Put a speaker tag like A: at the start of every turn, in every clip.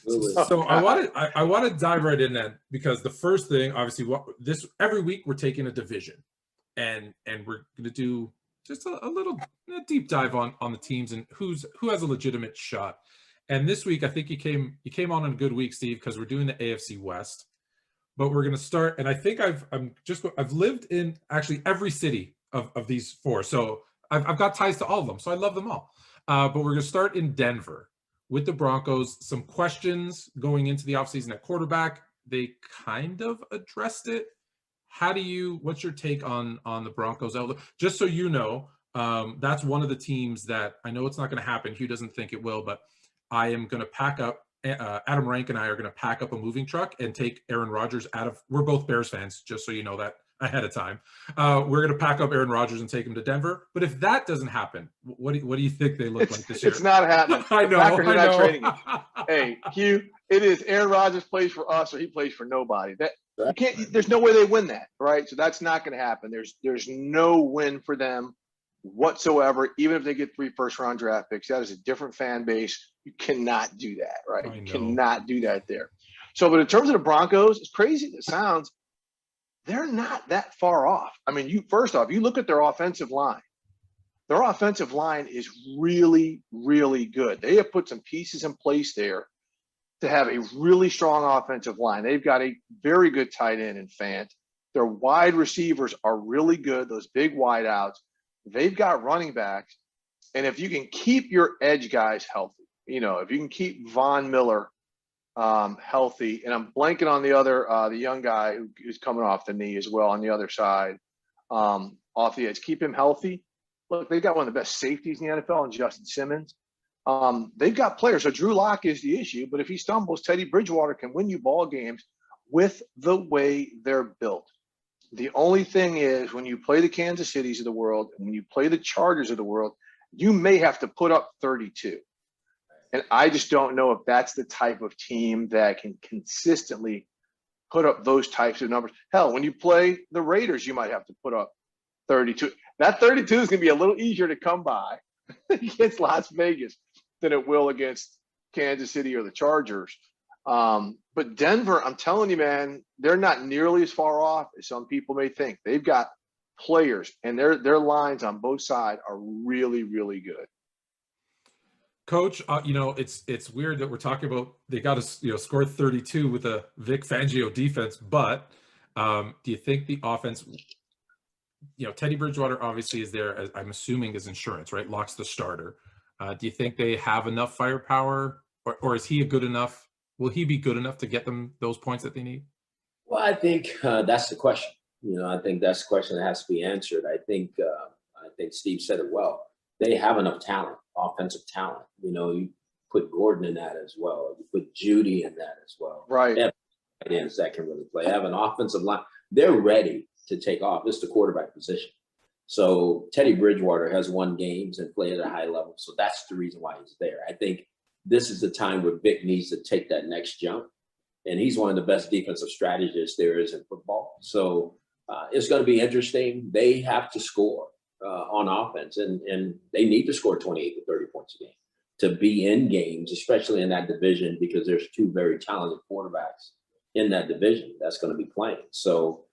A: Absolutely.
B: So I want to dive right in then, because the first thing, obviously, every week we're taking a division, and we're going to do just a little deep dive on the teams and who has a legitimate shot. And this week, I think you came on a good week, Steve, because we're doing the AFC West. But we're going to start, and I think I've lived in actually every city of these four, so I've got ties to all of them, so I love them all. But we're going to start in Denver with the Broncos. Some questions going into the offseason at quarterback. They kind of addressed it. What's your take on the Broncos outlook? Just so you know, that's one of the teams that I know it's not going to happen. Hugh doesn't think it will, but I am going to pack up. Adam Rank and I are going to pack up a moving truck and take Aaron Rodgers out of. We're both Bears fans, just so you know that ahead of time. We're going to pack up Aaron Rodgers and take him to Denver. But if that doesn't happen, what do you think they look like this year?
C: It's not happening.
B: I know.
C: Packers are not trading him. Hey, Hugh, it is Aaron Rodgers plays for us or he plays for nobody. You can't. There's no way they win that, right? So that's not going to happen. There's no win for them whatsoever. Even if they get 3 first-round draft picks, that is a different fan base. You cannot do that, right? You cannot do that there. So, but in terms of the Broncos, as crazy as it sounds, they're not that far off. I mean, first off, you look at their offensive line. Their offensive line is really, really good. They have put some pieces in place there to have a really strong offensive line. They've got a very good tight end in Fant. Their wide receivers are really good, those big wideouts. They've got running backs. And if you can keep your edge guys healthy, if you can keep Von Miller healthy, and I'm blanking on the young guy who's coming off the knee as well on the other side, off the edge, keep him healthy. Look, they've got one of the best safeties in the NFL in Justin Simmons. They've got players. So Drew Lock is the issue, but if he stumbles, Teddy Bridgewater can win you ball games with the way they're built. The only thing is, when you play the Kansas Cities of the world and when you play the Chargers of the world, you may have to put up 32. And I just don't know if that's the type of team that can consistently put up those types of numbers. Hell, when you play the Raiders, you might have to put up 32. That 32 is going to be a little easier to come by against Las Vegas than it will against Kansas City or the Chargers. But Denver, I'm telling you, man, they're not nearly as far off as some people may think. They've got players, and their lines on both sides are really, really good.
B: Coach, it's weird that we're talking about they got to score 32 with a Vic Fangio defense, but do you think the offense? Teddy Bridgewater obviously is there, as I'm assuming, as insurance, right? Lock's the starter. Do you think they have enough firepower, or is he good enough? Will he be good enough to get them those points that they need?
A: Well, I think that's the question. I think that's the question that has to be answered. I think Steve said it well. They have enough talent, offensive talent. You put Gordon in that as well. You put Judy in that as well.
C: Right.
A: They have ends that can really play. They have an offensive line. They're ready to take off. This is the quarterback position. So Teddy Bridgewater has won games and played at a high level. So that's the reason why he's there. I think this is the time where Vic needs to take that next jump. And he's one of the best defensive strategists there is in football. So it's going to be interesting. They have to score on offense, and they need to score 28 to 30 points a game to be in games, especially in that division, because there's 2 very talented quarterbacks in that division that's going to be playing. So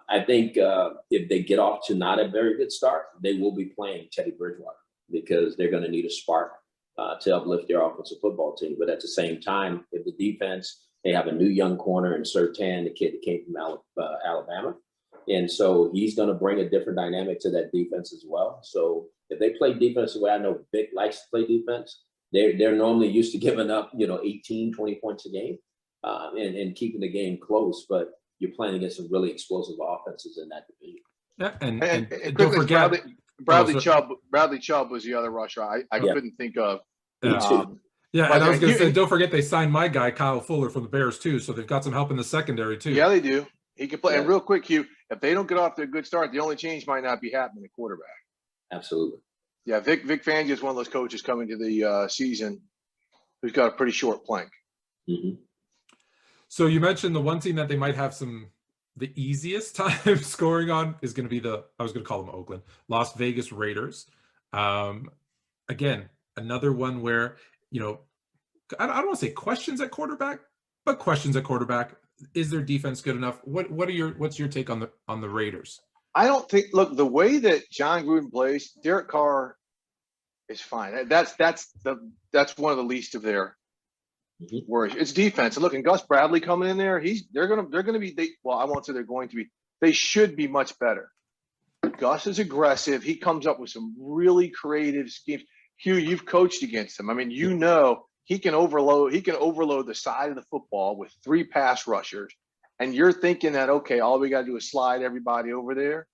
A: I think if they get off to not a very good start, they will be playing Teddy Bridgewater because they're going to need a spark to uplift their offensive football team. But at the same time, if the defense, they have a new young corner in Surtain, the kid that came from Alabama. And so he's going to bring a different dynamic to that defense as well. So if they play defense the way I know Vic likes to play defense, they're normally used to giving up, 18, 20 points a game and keeping the game close. But you're playing against some really explosive offenses in that division.
B: Yeah, and don't forget
C: Bradley Chubb. Bradley Chubb was the other rusher I couldn't think of.
B: And I was going to say, don't forget they signed my guy Kyle Fuller from the Bears too, so they've got some help in the secondary too.
C: Yeah, they do. He can play. Yeah. And real quick, Hugh, if they don't get off to a good start, the only change might not be happening at quarterback.
A: Absolutely.
C: Yeah, Vic Fangio is one of those coaches coming to the season who's got a pretty short plank.
A: Mm-hmm.
B: So you mentioned the one team that they might have the easiest time scoring on is going to be I was going to call them Oakland, Las Vegas Raiders. Again, another one where, got I don't want to say questions at quarterback, but questions at quarterback. Is their defense good enough? What's your take on the Raiders?
C: I don't think. Look, the way that John Gruden plays, Derek Carr is fine. That's one of the least of their worries. It's defense. And look, and Gus Bradley coming in there, they're gonna be. I won't say they're going to be. They should be much better. Gus is aggressive. He comes up with some really creative schemes. Hugh, you've coached against him. I mean, he can overload the side of the football with 3 pass rushers. And you're thinking that, okay, all we got to do is slide everybody over there.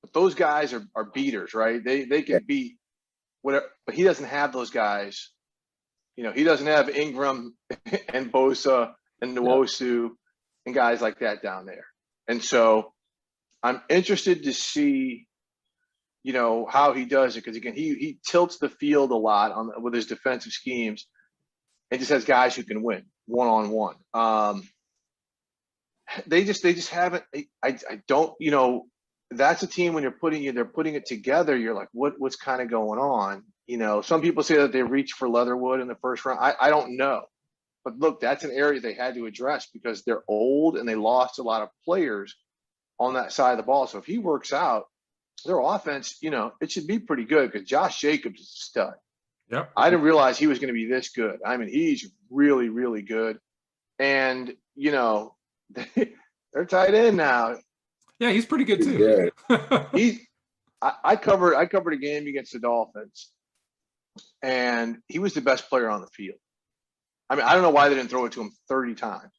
C: But those guys are beaters, right? They can beat whatever, but he doesn't have those guys. He doesn't have Ingram and Bosa and Nwosu and guys like that down there. And so I'm interested to see, how he does it. Because again, he tilts the field a lot with his defensive schemes and just has guys who can win one-on-one. They just haven't. I don't. That's a team when they're putting it together. You're like, what's kind of going on? Some people say that they reached for Leatherwood in the first round. I don't know, but look, that's an area they had to address because they're old and they lost a lot of players on that side of the ball. So if he works out, their offense, it should be pretty good because Josh Jacobs is a stud.
B: Yep.
C: I didn't realize he was going to be this good. I mean, he's really, really good, and they're tight end now.
B: Yeah, he's pretty good too.
C: I covered a game against the Dolphins, and he was the best player on the field. I mean, I don't know why they didn't throw it to him 30 times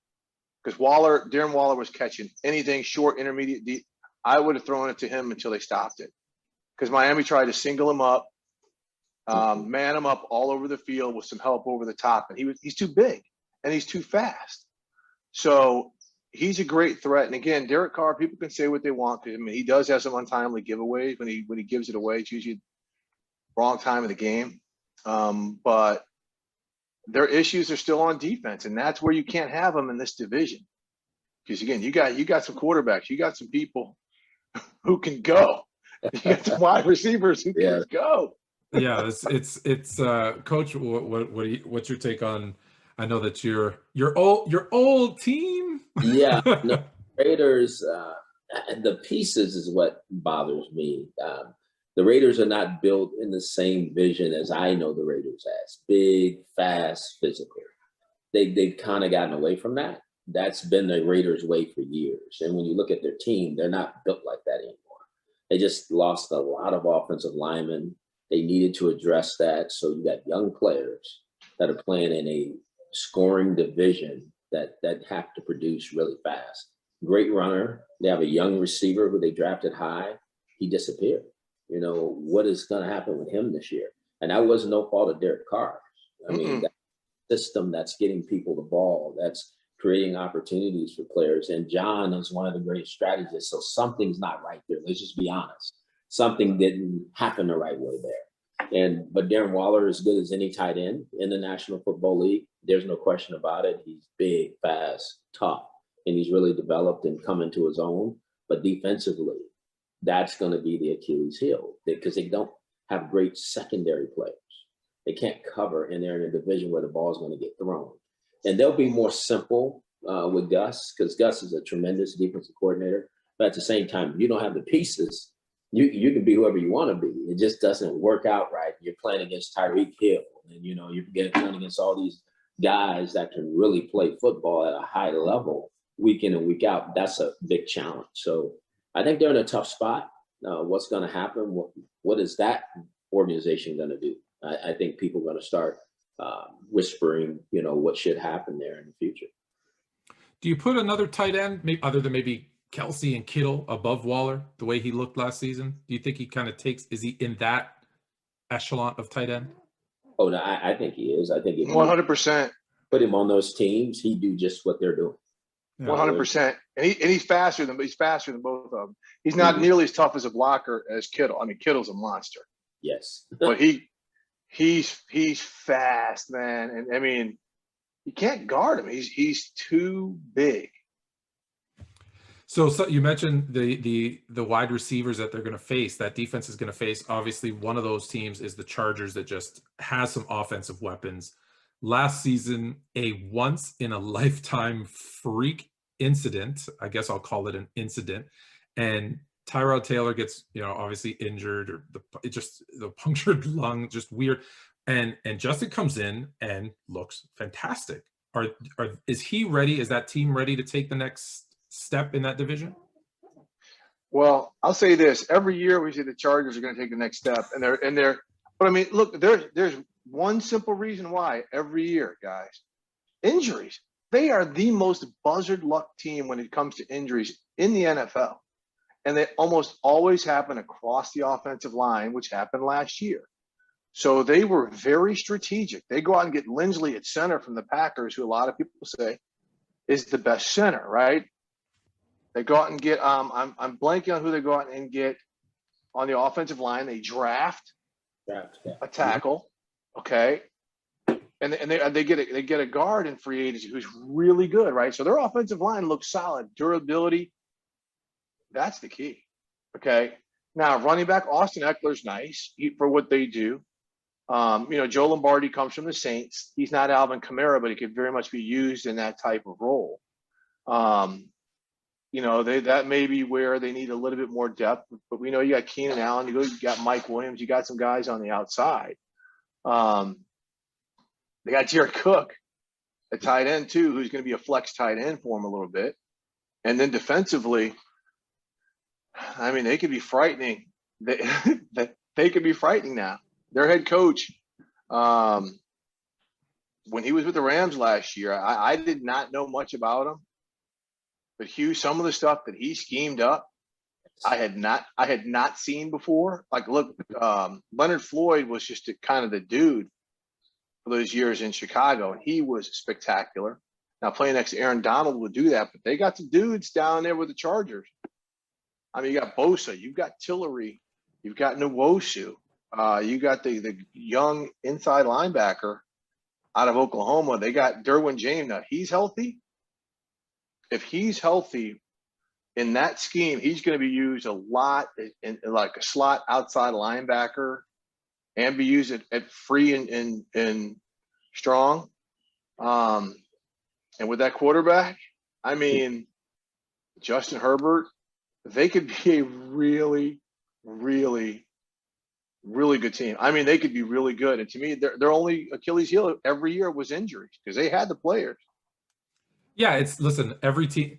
C: because Darren Waller was catching anything short, intermediate, deep. I would have thrown it to him until they stopped it because Miami tried to single him up, man him up all over the field with some help over the top, and he's too big and he's too fast. So he's a great threat. And again, Derek Carr, people can say what they want to him. He does have some untimely giveaways when he gives it away. It's usually wrong time of the game. But their issues are still on defense, and that's where you can't have them in this division. Because again, you got some quarterbacks, you got some people who can go. You got some wide receivers who can go.
B: Yeah, it's Coach. What's your take on? I know that your old team.
A: Yeah, no, Raiders. The pieces is what bothers me. The Raiders are not built in the same vision as I know the Raiders as big, fast, physical. They've kind of gotten away from that. That's been the Raiders' way for years. And when you look at their team, they're not built like that anymore. They just lost a lot of offensive linemen. They needed to address that. So you got young players that are playing in a scoring division that have to produce really fast. Great runner. They have a young receiver who they drafted high. He disappeared. What is going to happen with him this year? And that was no fault of Derek Carr. I mean, that system that's getting people the ball, that's creating opportunities for players. And John is one of the greatest strategists. So something's not right there. Let's just be honest. Something didn't happen the right way there. But Darren Waller is good as any tight end in the National Football League. There's no question about it. He's big, fast, tough, and he's really developed and come into his own. But defensively, that's going to be the Achilles heel because they don't have great secondary players. They can't cover, and they're in a division where the ball is going to get thrown. And they'll be more simple with Gus because Gus is a tremendous defensive coordinator. But at the same time, you don't have the pieces. You can be whoever you want to be. It just doesn't work out right. You're playing against Tyreek Hill, and you're playing against all these guys that can really play football at a high level week in and week out. That's a big challenge. So I think they're in a tough spot. What's going to happen? What is that organization going to do? I think people are going to start whispering, what should happen there in the future.
B: Do you put another tight end, maybe other than maybe Kelsey and Kittle, above Waller, the way he looked last season? Do you think he kind of is he in that echelon of tight end? Oh,
A: no, I think he is. I think
C: 100%.
A: Put him on those teams, he'd do just what they're doing.
C: 100%. And he's faster than both of them. He's not nearly as tough as a blocker as Kittle. I mean, Kittle's a monster.
A: Yes.
C: But he's fast, man. And I mean, you can't guard him. He's too big.
B: So you mentioned the wide receivers that they're going to face, that defense is going to face. Obviously, one of those teams is the Chargers that just has some offensive weapons. last season a once in a lifetime freak incident. I guess I'll call it an incident. And Tyrod Taylor gets, obviously injured, or the punctured lung, just weird. And Justin comes in and looks fantastic. Is he ready? Is that team ready to take the next step in that division?
C: Well, I'll say this: every year we say the Chargers are going to take the next step, and they're. But I mean, look, there's one simple reason why every year, guys: injuries. They are the most buzzard luck team when it comes to injuries in the NFL, and they almost always happen across the offensive line, which happened last year. So they were very strategic. They go out and get Lindsley at center from the Packers, who a lot of people say is the best center, right? They go out and get I'm blanking on who they go out and get on the offensive line. They draft a tackle, okay, and they get a guard in free agency who's really good, right? So their offensive line looks solid. Durability, that's the key, okay. Now running back Austin Eckler's nice for what they do. Joe Lombardi comes from the Saints. He's not Alvin Kamara, but he could very much be used in that type of role. That may be where they need a little bit more depth, but we know you got Keenan Allen, you got Mike Williams, you got some guys on the outside. They got Jared Cook, a tight end too, who's going to be a flex tight end for him a little bit. And then defensively, I mean, they could be frightening. They could be frightening now. Their head coach, when he was with the Rams last year, I did not know much about him. But Hugh, some of the stuff that he schemed up, I had not seen before. Like, look, Leonard Floyd was just kind of the dude for those years in Chicago, and he was spectacular. Now playing next to Aaron Donald would do that, but they got the dudes down there with the Chargers. I mean, you got Bosa, you've got Tillery, you've got Nwosu, you got the young inside linebacker out of Oklahoma. They got Derwin James. Now he's healthy. If he's healthy in that scheme, he's going to be used a lot in like a slot outside linebacker, and be used at free and strong. And with that quarterback, I mean, Justin Herbert, they could be a really, really, really good team. I mean, they could be really good. And to me, their only Achilles heel every year was injuries, because they had the players.
B: Yeah, not every team.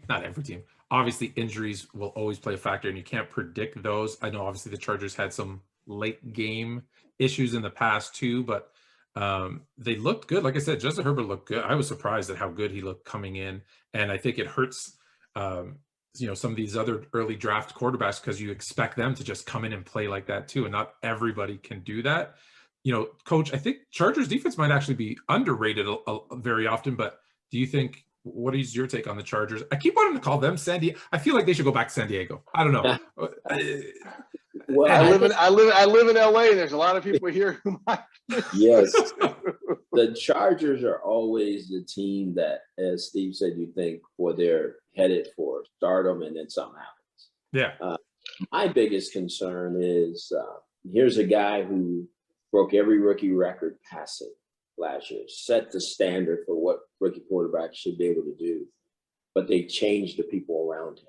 B: Obviously, injuries will always play a factor, and you can't predict those. I know obviously the Chargers had some late game issues in the past too, but they looked good. Like I said, Justin Herbert looked good. I was surprised at how good he looked coming in, and I think it hurts some of these other early draft quarterbacks, because you expect them to just come in and play like that too, and not everybody can do that. Coach, I think Chargers defense might actually be underrated very often, but do you think, what is your take on the Chargers? I keep wanting to call them San Diego. I feel like they should go back to San Diego. I don't know.
C: Well, I live in LA, and there's a lot of people here who might.
A: Yes. The Chargers are always the team that, as Steve said, you think they're headed for stardom, and then something happens.
B: Yeah.
A: My biggest concern is here's a guy who broke every rookie record passing last year, set the standard for what rookie quarterbacks should be able to do, but they changed the people around him.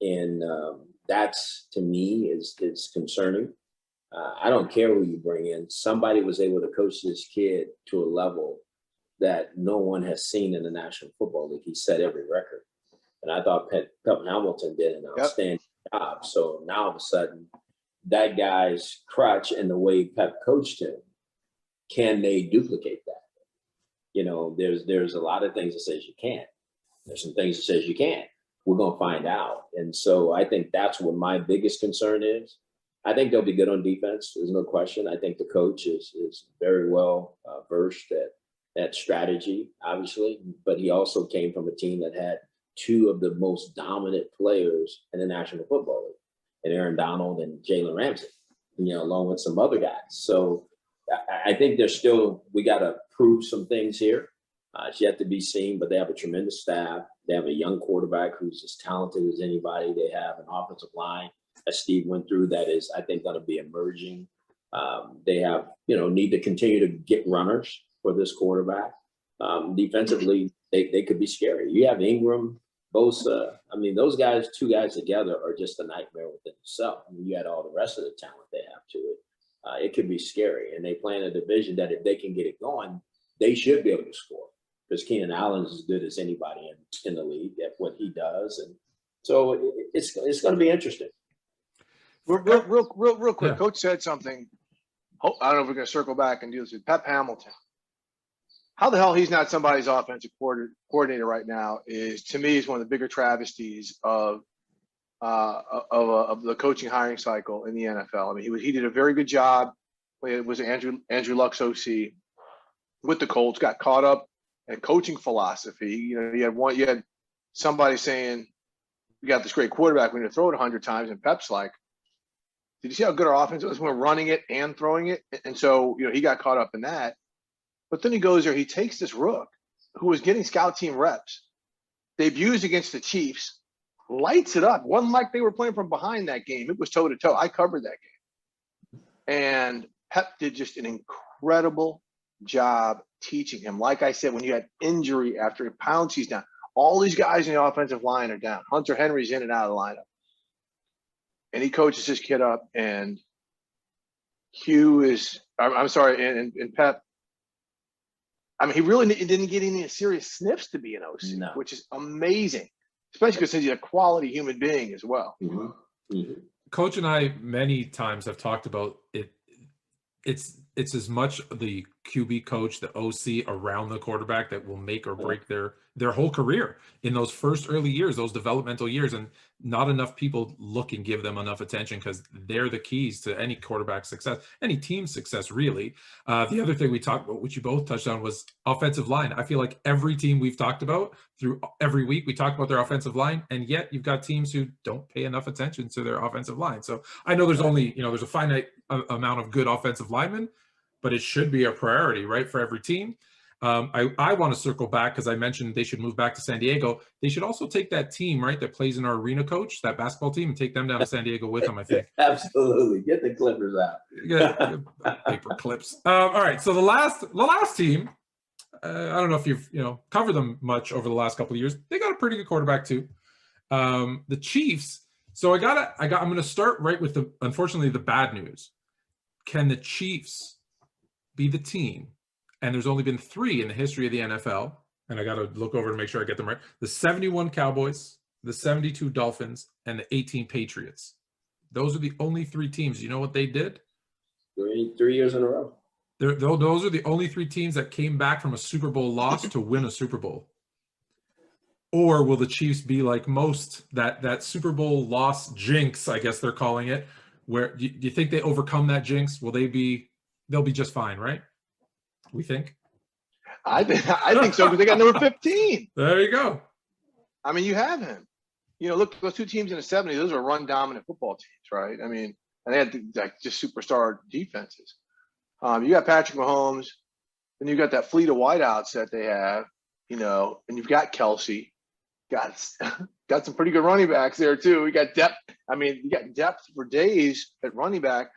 A: And that's, to me, is concerning. I don't care who you bring in. Somebody was able to coach this kid to a level that no one has seen in the National Football League. He set every record. And I thought Pep Hamilton did an outstanding job. So now all of a sudden, that guy's crutch and the way Pep coached him, can they duplicate that? There's a lot of things that says you can't. There's some things that says you can't. We're going to find out. And so I think that's what my biggest concern is. I think they'll be good on defense. There's no question. I think the coach is very well versed at strategy, obviously, but he also came from a team that had two of the most dominant players in the National Football League, and Aaron Donald and Jalen Ramsey, along with some other guys. So I think we got to prove some things here. It's yet to be seen, but they have a tremendous staff. They have a young quarterback who's as talented as anybody. They have an offensive line, as Steve went through, that is, I think, going to be emerging. They have, need to continue to get runners for this quarterback. Defensively, they could be scary. You have Ingram, Bosa. I mean, those guys, two guys together are just a nightmare within itself. I mean, you add all the rest of the talent they have to it. It could be scary. And they play in a division that if they can get it going, they should be able to score, because Keenan Allen is as good as anybody in the league at what he does. And so it's going to be interesting.
C: Real quick.
B: Yeah.
C: Coach said something. I don't know if we're going to circle back and do this with Pep Hamilton. How the hell he's not somebody's offensive coordinator right now is, to me, is one of the bigger travesties of the coaching hiring cycle in the NFL. I mean, he did a very good job. It was Andrew Luck's OC with the Colts. Got caught up in coaching philosophy. You had somebody saying, "We got this great quarterback. We need to throw it 100 times," and Pep's like, "Did you see how good our offense was? We're running it and throwing it." And so, he got caught up in that. But then he goes there, he takes this rook who was getting scout team reps, debuts against the Chiefs, lights it up. Wasn't like they were playing from behind that game. It was toe-to-toe. I covered that game. And Pep did just an incredible job teaching him. Like I said, when you had injury after pounds, he's down. All these guys in the offensive line are down. Hunter Henry's in and out of the lineup. And he coaches his kid up, and and Pep, I mean, he really didn't get any serious sniffs to be an OC, which is amazing, especially because he's a quality human being as well.
A: Mm-hmm. Mm-hmm.
B: Coach and I many times have talked about it. It's as much the QB coach, the OC around the quarterback that will make or break their whole career in those first early years, those developmental years. And not enough people look and give them enough attention, because they're the keys to any quarterback success, any team success, really. The other thing we talked about, which you both touched on, was offensive line. I feel like every team we've talked about through every week, we talk about their offensive line, and yet you've got teams who don't pay enough attention to their offensive line. So I know there's only, there's a finite amount of good offensive linemen, but it should be a priority, right, for every team. I want to circle back, because I mentioned they should move back to San Diego. They should also take that team, right, that plays in our arena, coach, that basketball team, and take them down to San Diego with them, I think.
A: Absolutely. Get the Clippers out.
B: Get paper clips. All right. So the last team, I don't know if you've covered them much over the last couple of years. They got a pretty good quarterback too. The Chiefs. So I'm going to start right with unfortunately the bad news. Can the Chiefs be the team? And there's only been 3 in the history of the NFL, and I got to look over to make sure I get them right. The 71 Cowboys, the 72 Dolphins, and the 18 Patriots. Those are the only 3 teams. You know what they did?
A: 3 years in a row.
B: Those are the only 3 teams that came back from a Super Bowl loss to win a Super Bowl. Or will the Chiefs be like most, that Super Bowl loss jinx, I guess they're calling it, where do you think they overcome that jinx? They'll be just fine, right? We think.
C: I think so, because they got number 15.
B: There you go.
C: I mean, you have him. Look, those 2 teams in the 70s, those are run-dominant football teams, right? I mean, and they had just superstar defenses. You got Patrick Mahomes, and you got that fleet of wideouts that they have, and you've got Kelsey. Got some pretty good running backs there too. We got depth. I mean, you got depth for days at running back.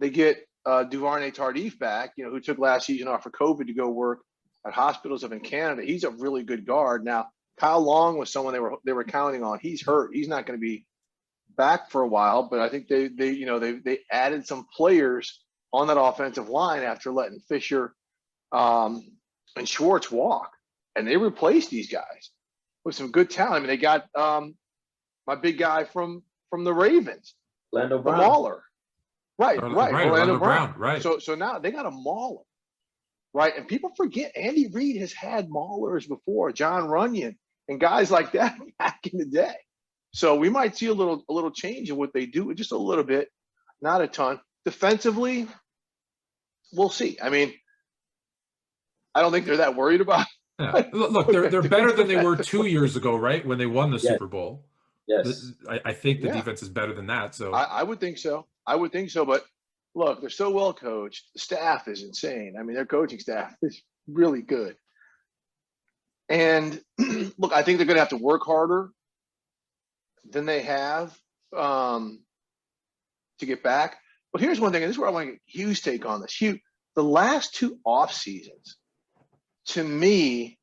C: They get Duvernay Tardif back, who took last season off for COVID to go work at hospitals up in Canada. He's a really good guard. Now, Kyle Long was someone they were counting on. He's hurt. He's not going to be back for a while, but I think they added some players on that offensive line after letting Fisher and Schwartz walk, and they replaced these guys with some good talent. I mean, they got my big guy from the Ravens,
A: Orlando Brown.
C: the Mauler. Right,
B: Orlando Brown, right.
C: So now they got a Mauler, right? And people forget Andy Reid has had Maulers before, John Runyon and guys like that back in the day. So we might see a little change in what they do, just a little bit, not a ton. Defensively, we'll see. I mean, I don't think they're that worried about.
B: Yeah. Look, they're better than they were 2 years ago, right? When they won the Super Bowl.
A: Yes.
B: I think the defense is better than that. So
C: I would think so. But look, they're so well coached. The staff is insane. I mean, their coaching staff is really good. And look, I think they're going to have to work harder than they have to get back. But here's one thing, and this is where I want to get Hugh's take on this. Hugh, the last 2 off seasons to me,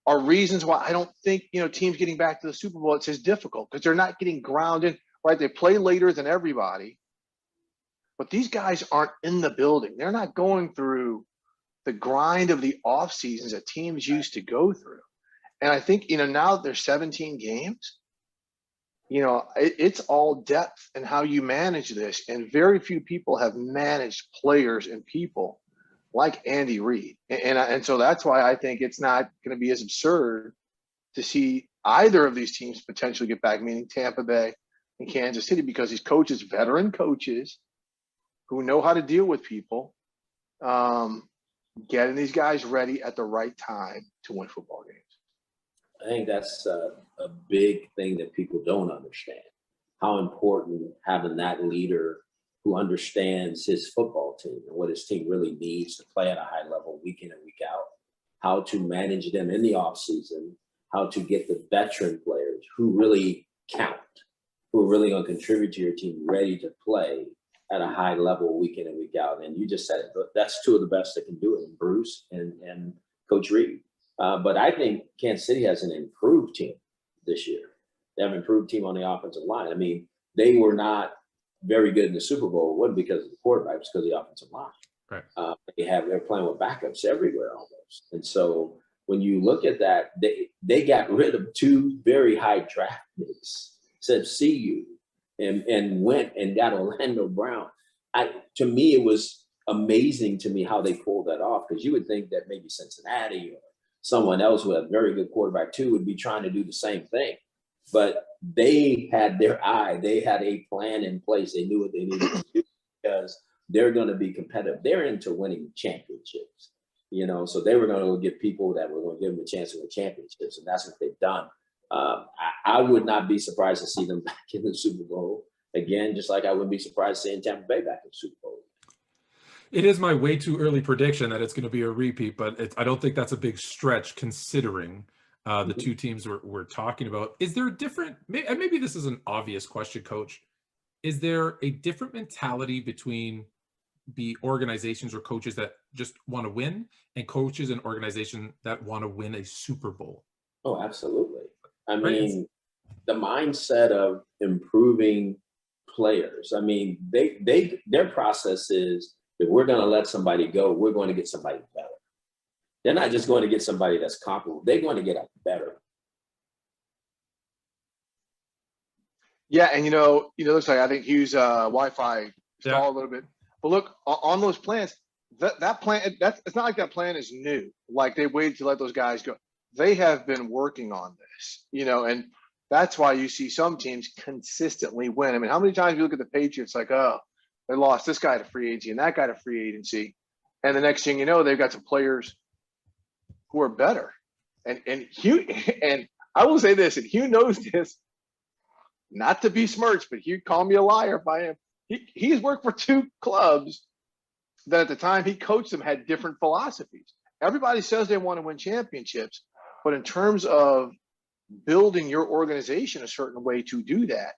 C: are reasons why I don't think, teams getting back to the Super Bowl, it's as difficult because they're not getting grounded, right? They play later than everybody, but these guys aren't in the building. They're not going through the grind of the off seasons that teams used to go through. And I think, now that there's 17 games, it's all depth and how you manage this. And very few people have managed players and people like Andy Reid. And so that's why I think it's not going to be as absurd to see either of these teams potentially get back, meaning Tampa Bay and Kansas City, because these coaches, veteran coaches who know how to deal with people, getting these guys ready at the right time to win football games.
A: I think that's a big thing that people don't understand, how important having that leader who understands his football team and what his team really needs to play at a high level week in and week out, how to manage them in the offseason, how to get the veteran players who really count, who are really going to contribute to your team, ready to play at a high level week in and week out. And you just said it, that's two of the best that can do it, Bruce and Coach Reid. But I think Kansas City has an improved team this year. They have an improved team on the offensive line. I mean, they were not very good in the Super Bowl. It wasn't because of the quarterback, it was because of the offensive line.
B: Right.
A: They're playing with backups everywhere almost. And so when you look at that, they got rid of two very high draft picks, said see you, and went and got Orlando Brown. To me, it was amazing to me how they pulled that off, because you would think that maybe Cincinnati or someone else who had a very good quarterback too would be trying to do the same thing. But they had their eye. They had a plan in place. They knew what they needed to do because they're going to be competitive. They're into winning championships, so they were going to get people that were going to give them a chance to win championships, and that's what they've done. I would not be surprised to see them back in the Super Bowl again, just like I wouldn't be surprised seeing Tampa Bay back in the Super Bowl.
B: It is my way too early prediction that it's going to be a repeat, but I don't think that's a big stretch considering the two teams we're talking about. Is there a different, and maybe this is an obvious question, Coach, is there a different mentality between the organizations or coaches that just want to win and coaches and organizations that want to win a Super Bowl?
A: Oh, absolutely. I mean, the mindset of improving players, I mean, their process is, if we're going to let somebody go, we're going to get somebody better. They're not just going to get somebody that's comparable. They're going to get a better.
C: Yeah, and looks like I think Hughes Wi-Fi stalled a little bit. But look, on those plans, that plan, it's not like that plan is new. Like they waited to let those guys go. They have been working on this, and that's why you see some teams consistently win. I mean, how many times you look at the Patriots like, oh, they lost this guy to free agency and that guy to free agency. And the next thing you know, they've got some players who are better. And Hugh, and I will say this, and Hugh knows this, not to be smirched, but Hugh called me a liar if I am. He's worked for two clubs that at the time he coached them had different philosophies. Everybody says they want to win championships, but in terms of building your organization a certain way to do that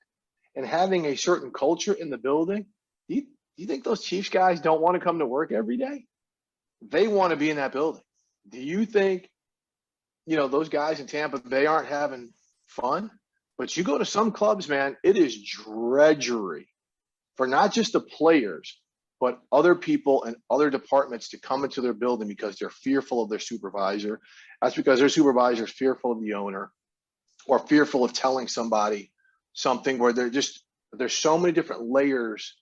C: and having a certain culture in the building, do you think those Chiefs guys don't want to come to work every day? They want to be in that building. Do you think, those guys in Tampa Bay aren't having fun? But you go to some clubs, man, it is drudgery for not just the players, but other people and other departments to come into their building because they're fearful of their supervisor. That's because their supervisor is fearful of the owner or fearful of telling somebody something where there's so many different layers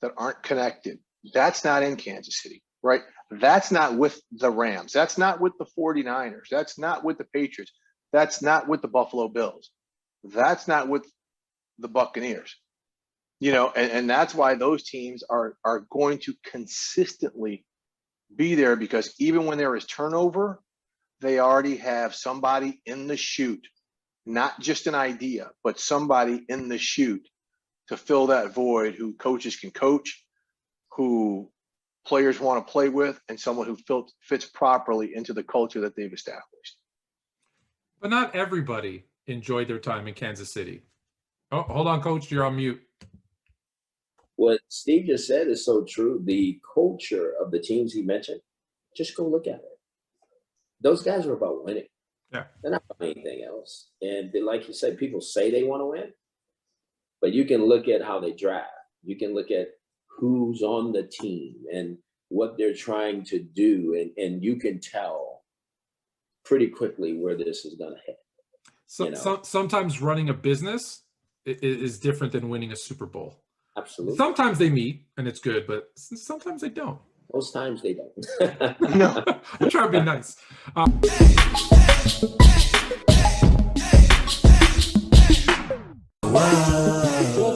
C: that aren't connected. That's not in Kansas City, right? That's not with the Rams. That's not with the 49ers. That's not with the Patriots. That's not with the Buffalo Bills. That's not with the Buccaneers. And that's why those teams are going to consistently be there, because even when there is turnover, they already have somebody in the chute, not just an idea, but somebody in the chute to fill that void, who coaches can coach, who players want to play with, and someone who fits properly into the culture that they've established.
B: But not everybody enjoyed their time in Kansas City. Oh, hold on, Coach, you're on mute.
A: What Steve just said is so true. The culture of the teams he mentioned just go look at it. Those guys are about winning.
B: Yeah.
A: They're not about anything else. And like you said, people say they want to win, but you can look at how they draft. You can look at who's on the team and what they're trying to do. And you can tell pretty quickly where this is going to hit.
B: So, sometimes running a business is different than winning a Super Bowl.
A: Absolutely.
B: Sometimes they meet and it's good, but sometimes they don't.
A: Most times they don't.
C: No.
B: I'm trying to be nice.